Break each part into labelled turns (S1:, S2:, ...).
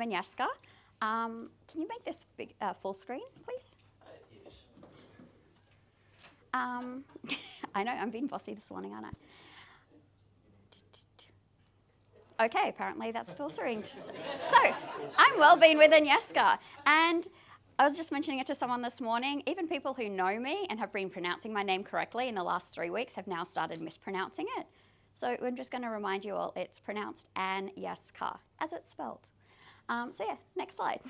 S1: Anyeska. Can you make this big, full screen, please?
S2: Yes.
S1: I know, I'm being bossy this morning, aren't I? Okay, apparently that's full screen. So, I'm Wellbeing with Anyeska, and I was just mentioning it to someone this morning. Even people who know me and have been pronouncing my name correctly in the last 3 weeks have now started mispronouncing it. So I'm just going to remind you all, it's pronounced Anyeska, as it's spelled. So yeah, next slide.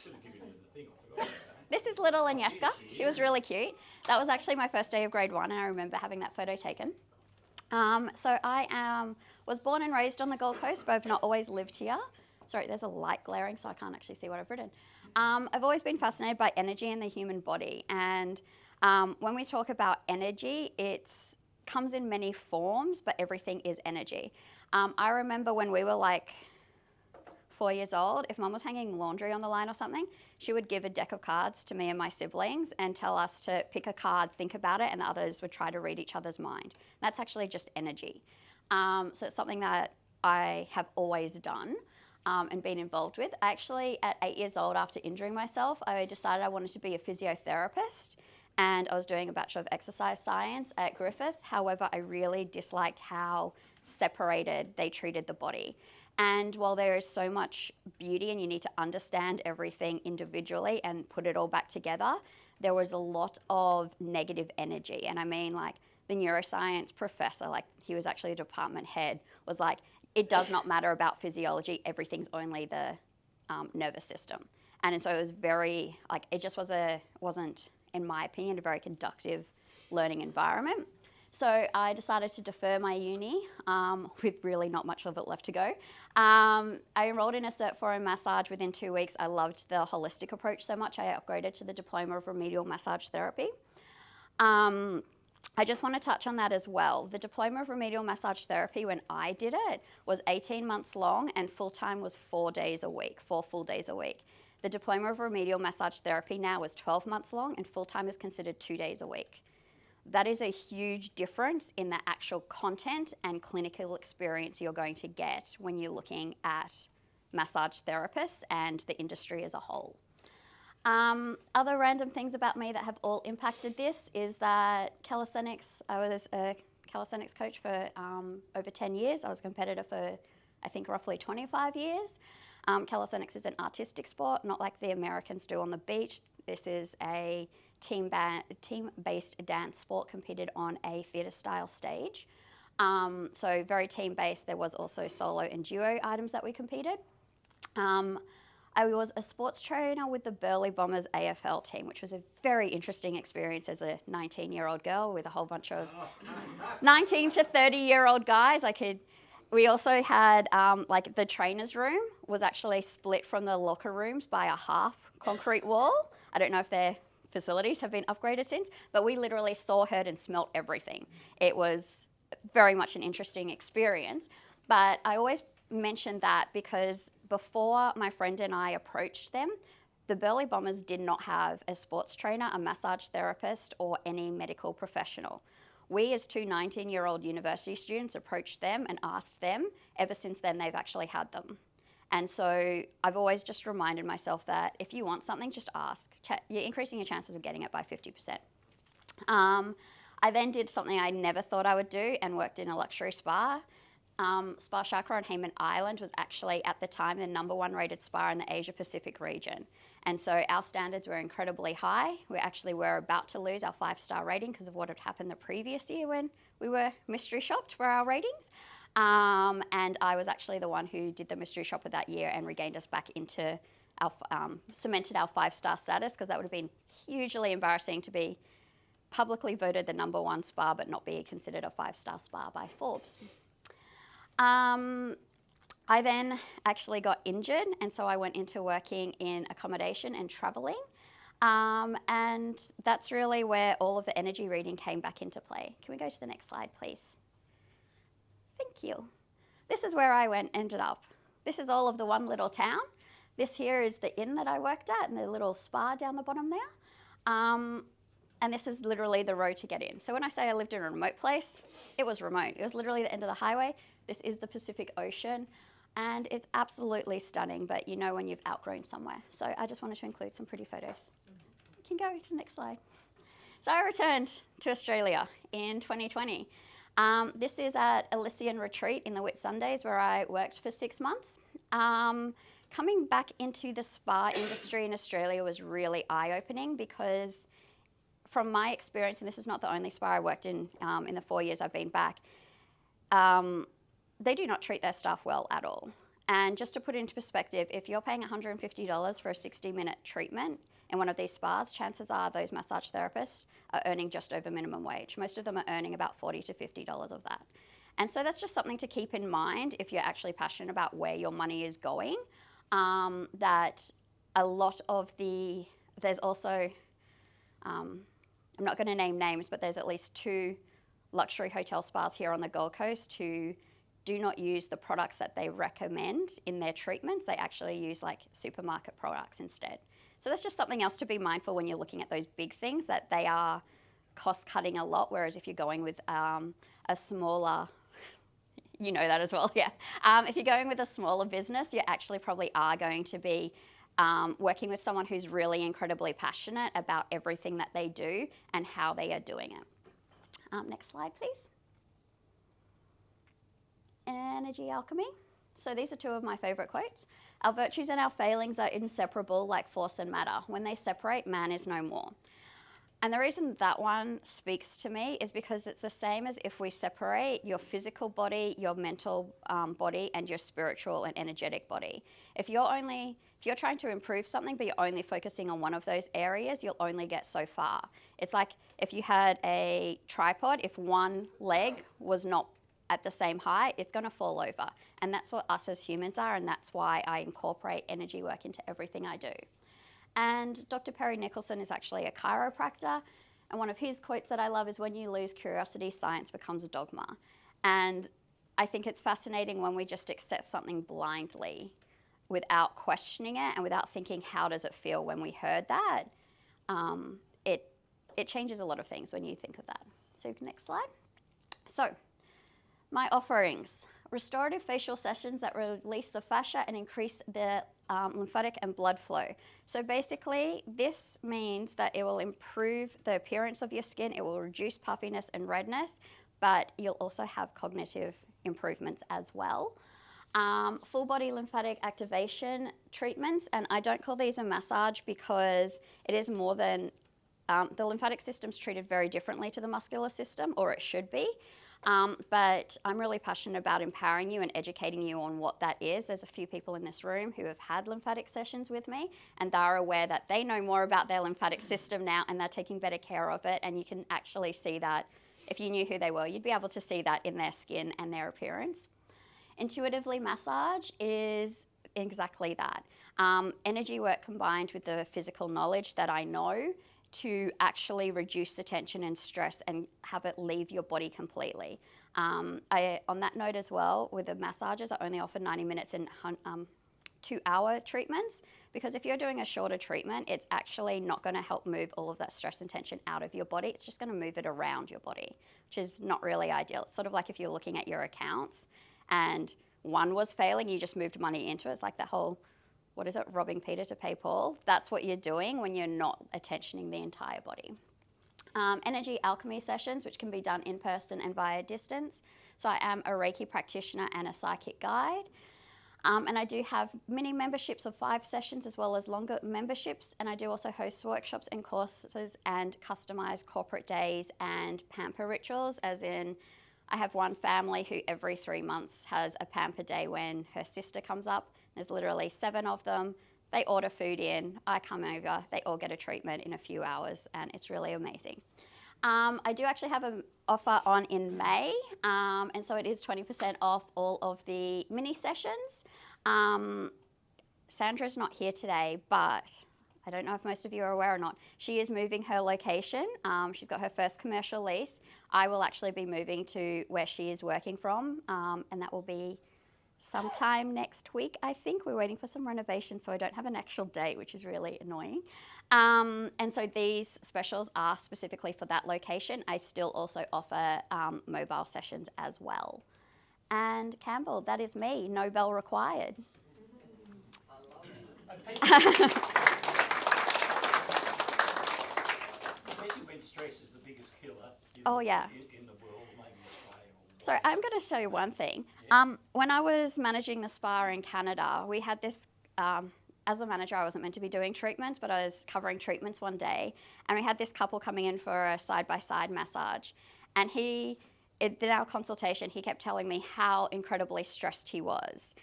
S2: Should have given you the thing. I forgot about that.
S1: This is little Anyeska. She was really cute. That was actually my first day of grade 1, and I remember having that photo taken. So I was born and raised on the Gold Coast, but I've not always lived here. Sorry, there's a light glaring, so I can't actually see what I've written. I've always been fascinated by energy in the human body, and when we talk about energy, it comes in many forms, but everything is energy. I remember when we were like 4 years old, if mum was hanging laundry on the line or something, she would give a deck of cards to me and my siblings and tell us to pick a card, think about it, and the others would try to read each other's mind. That's actually just energy. So it's something that I have always done and been involved with. Actually, at 8 years old, after injuring myself, I decided I wanted to be a physiotherapist, and I was doing a Bachelor of Exercise Science at Griffith. However, I really disliked how separated they treated the body. And while there is so much beauty and you need to understand everything individually and put it all back together, there was a lot of negative energy. And I mean, like, the neuroscience professor, like, he was actually a department head, was like, it does not matter about physiology, everything's only the nervous system. And so it was very, like, it just wasn't, in my opinion, a very conductive learning environment. So I decided to defer my uni with really not much of it left to go. I enrolled in a Cert 4 in massage within 2 weeks. I loved the holistic approach so much, I upgraded to the Diploma of Remedial Massage Therapy. I just want to touch on that as well. The Diploma of Remedial Massage Therapy, when I did it, was 18 months long, and full-time was 4 days a week, 4 full days a week. The Diploma of Remedial Massage Therapy now is 12 months long, and full-time is considered 2 days a week. That is a huge difference in the actual content and clinical experience you're going to get when you're looking at massage therapists and the industry as a whole. Other random things about me that have all impacted this is that calisthenics, I was a calisthenics coach for over 10 years. I was a competitor for, I think, roughly 25 years. Calisthenics is an artistic sport, not like the Americans do on the beach. This is a team-based dance sport competed on a theatre-style stage. So very team-based. There was also solo and duo items that we competed. I was a sports trainer with the Burleigh Bombers AFL team, which was a very interesting experience as a 19-year-old girl with a whole bunch of 19 to 30-year-old guys. We also had, like, the trainer's room was actually split from the locker rooms by a half concrete wall. I don't know if their facilities have been upgraded since, but we literally saw, heard, and smelt everything. It was very much an interesting experience. But I always mention that because before my friend and I approached them, the Burleigh Bombers did not have a sports trainer, a massage therapist, or any medical professional. We, as two 19-year-old university students, approached them and asked them. Ever since then, they've actually had them. And so I've always just reminded myself that if you want something, just ask. You're increasing your chances of getting it by 50%. I then did something I never thought I would do and worked in a luxury spa. Spa Chakra on Hayman Island was actually, at the time, the #1 rated spa in the Asia Pacific region. And so our standards were incredibly high. We actually were about to lose our 5-star rating because of what had happened the previous year when we were mystery shopped for our ratings. And I was actually the one who did the mystery shopper that year and regained us back into our, cemented our 5-star status, because that would have been hugely embarrassing to be publicly voted the #1 spa but not be considered a 5-star spa by Forbes. I then actually got injured, and so I went into working in accommodation and travelling. And that's really where all of the energy reading came back into play. Can we go to the next slide, please? Thank you. This is where I ended up. This is all of the one little town. This here is the inn that I worked at and the little spa down the bottom there. And this is literally the road to get in. So when I say I lived in a remote place, it was remote. It was literally the end of the highway. This is the Pacific Ocean. And it's absolutely stunning, but you know when you've outgrown somewhere. So I just wanted to include some pretty photos. You can go to the next slide. So I returned to Australia in 2020. This is at Elysian Retreat in the Whitsundays where I worked for 6 months. Coming back into the spa industry in Australia was really eye-opening because from my experience, and this is not the only spa I worked in the 4 years I've been back, they do not treat their staff well at all. And just to put it into perspective, if you're paying $150 for a 60-minute treatment in one of these spas, chances are those massage therapists are earning just over minimum wage. Most of them are earning about $40 to $50 of that. And so that's just something to keep in mind if you're actually passionate about where your money is going, that a lot of there's also, I'm not going to name names, but there's at least 2 luxury hotel spas here on the Gold Coast who do not use the products that they recommend in their treatments. They actually use like supermarket products instead. So that's just something else to be mindful when you're looking at those big things, that they are cost cutting a lot, whereas if you're going with a smaller, you know that as well, yeah. If you're going with a smaller business, you actually probably are going to be working with someone who's really incredibly passionate about everything that they do and how they are doing it. Next slide, please. Energy alchemy. So these are 2 of my favorite quotes. Our virtues and our failings are inseparable like force and matter. When they separate, man is no more. And the reason that one speaks to me is because it's the same as if we separate your physical body, your mental body, and your spiritual and energetic body. If you're trying to improve something, but you're only focusing on one of those areas, you'll only get so far. It's like if you had a tripod, if one leg was not at the same height, it's going to fall over. And that's what us as humans are, and that's why I incorporate energy work into everything I do. And Dr. Perry Nicholson is actually a chiropractor, and one of his quotes that I love is, when you lose curiosity, science becomes a dogma. And I think it's fascinating when we just accept something blindly without questioning it and without thinking, how does it feel when we heard that? It changes a lot of things when you think of that. So next slide. So my offerings: restorative facial sessions that release the fascia and increase the lymphatic and blood flow. So basically, this means that it will improve the appearance of your skin, it will reduce puffiness and redness, but you'll also have cognitive improvements as well. Full body lymphatic activation treatments, and I don't call these a massage because it is more than, the lymphatic system's treated very differently to the muscular system, or it should be. But I'm really passionate about empowering you and educating you on what that is. There's a few people in this room who have had lymphatic sessions with me, and they're aware that they know more about their lymphatic system now and they're taking better care of it. And you can actually see that. If you knew who they were, you'd be able to see that in their skin and their appearance. Intuitively massage is exactly that. Energy work combined with the physical knowledge that I know to actually reduce the tension and stress and have it leave your body completely. On that note as well, with the massages, I only offer 90 minutes and 2-hour treatments, because if you're doing a shorter treatment, it's actually not going to help move all of that stress and tension out of your body. It's just going to move it around your body, which is not really ideal. It's sort of like if you're looking at your accounts and one was failing, you just moved money into it. It's like that whole, what is it, robbing Peter to pay Paul? That's what you're doing when you're not attentioning the entire body. Energy alchemy sessions, which can be done in person and via distance. So I am a Reiki practitioner and a psychic guide. And I do have mini memberships of 5 sessions as well as longer memberships. And I do also host workshops and courses and customize corporate days and pamper rituals, as in I have one family who every 3 months has a pamper day when her sister comes up. There's literally 7 of them. They order food in, I come over, they all get a treatment in a few hours, and it's really amazing. I do actually have an offer on in May, and so it is 20% off all of the mini sessions. Sandra's not here today, but I don't know if most of you are aware or not. She is moving her location. She's got her first commercial lease. I will actually be moving to where she is working from, and that will be sometime next week, I think. We're waiting for some renovations, so I don't have an actual date, which is really annoying. And so these specials are specifically for that location. I still also offer mobile sessions as well. And Campbell, that is me, no bell required.
S2: Especially when stress is the biggest killer
S1: Oh, yeah.
S2: in the world, maybe Australia.
S1: So I'm going to show you one thing. When I was managing the spa in Canada, we had this, as a manager, I wasn't meant to be doing treatments, but I was covering treatments one day, and we had this couple coming in for a side-by-side massage. And in our consultation, he kept telling me how incredibly stressed he was.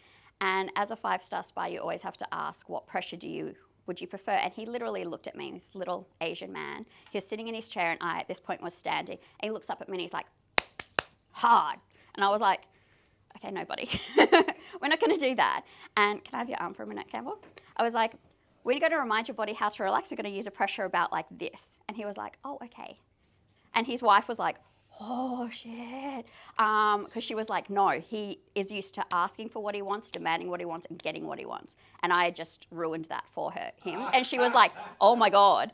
S1: And as a 5-star spa, you always have to ask, what pressure would you prefer? And he literally looked at me, this little Asian man. He was sitting in his chair, and I, at this point, was standing. And he looks up at me, and he's like, hard. And I was like, okay, no, buddy. We're not going to do that. And can I have your arm for a minute, Campbell? I was like, we're going to remind your body how to relax. We're going to use a pressure about like this. And he was like, oh, okay. And his wife was like, oh, shit. Because she was like, no, he is used to asking for what he wants, demanding what he wants, and getting what he wants. And I just ruined that for him. And she was like, oh, my God.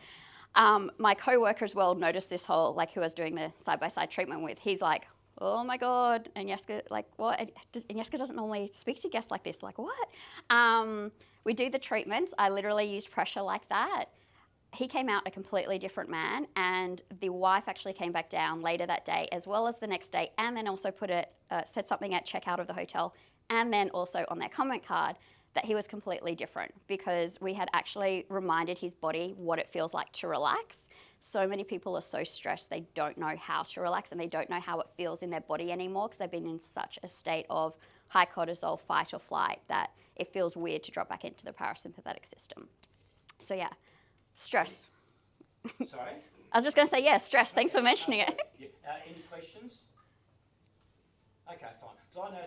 S1: My co-worker as well noticed this whole, like, who I was doing the side-by-side treatment with. He's like, oh, my God, Anyeska, like, what? Anyeska doesn't normally speak to guests like this. Like, what? We do the treatments. I literally use pressure like that. He came out a completely different man, and the wife actually came back down later that day, as well as the next day, and then also said something at checkout of the hotel, and then also on their comment card that he was completely different, because we had actually reminded his body what it feels like to relax. So many people are so stressed they don't know how to relax, and they don't know how it feels in their body anymore, because they've been in such a state of high cortisol, fight or flight, that it feels weird to drop back into the parasympathetic system. So yeah. Stress.
S2: Sorry?
S1: I was just going to say, yeah, stress. Thanks for mentioning it.
S2: Yeah. Any questions? Okay, fine. So I know